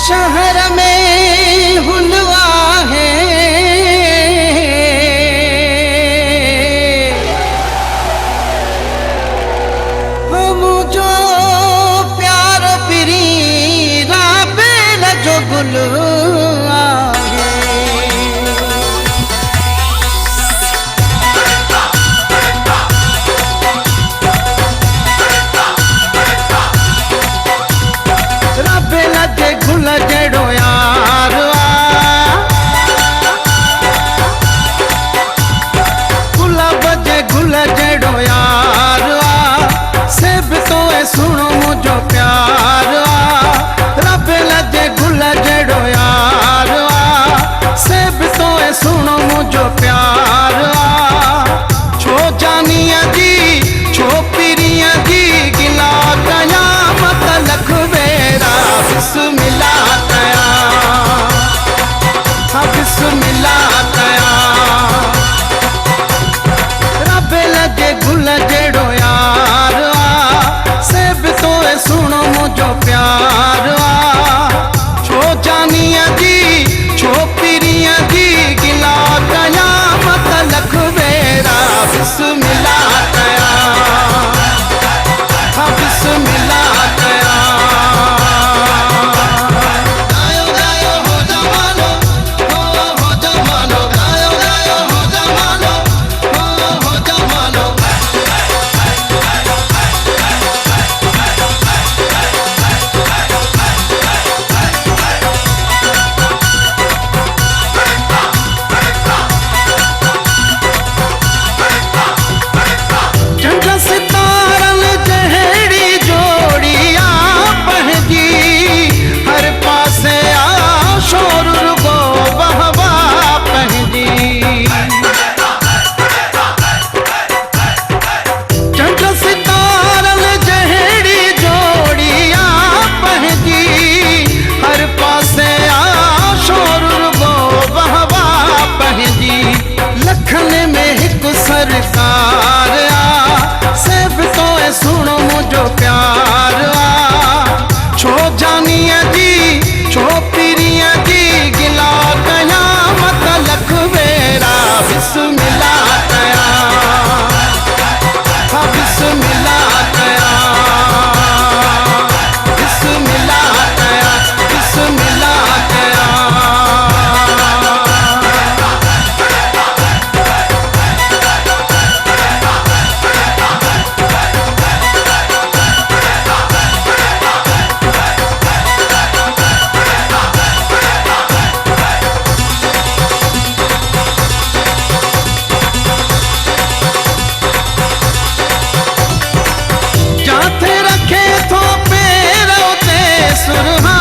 शहर में हुलवा है, हम जो प्यार पिरी राबेल जो गुलवा है। राबेल जे गुल जड़ो यार गुलाब जे गुल जड़ो यार सेब तो सुनो मुझो प्यार। राबेल जे गुल जड़ो यार सेब तो सुनो मुझो प्यार। छो जानिया जी छो पिरिया जी गिला कयामत लख बेरा बिस्मिल्लाह कया, हाँ बिस्मिल्लाह कया। राबेल जे गुल जड़ो यार सेब तो सुनो मुझो प्यार। छो जानिया जी छो पिरिया जी गिला कयामत लख बेरा बिस्मिल्लाह कया, हाँ बिस्मिल्लाह कया। गायो गायो हो जमानो, हो जमानो, गायो गायो हो जमानो, हो जमानो। चंड सितारन जहड़ी जोड़िया पहजी हर पासे आ शोर रुगो बहवा पहजी। चंड सितारन जहड़ी जोड़िया पहजी हर पासे आ शोर रुगो बहवा पहजी। लखन में एक सरकार सेब तो सुनो मुझो प्यार। छो जानिया जी छो पिरिया जी गिला कयामत लख बेरा बिस्मिल्लाह कया, हाँ बिस्मिल्लाह कया, बिस्मिल्लाह कया, बिस्मिल्लाह कया। जाते रखे थो पैरों ते सुरहा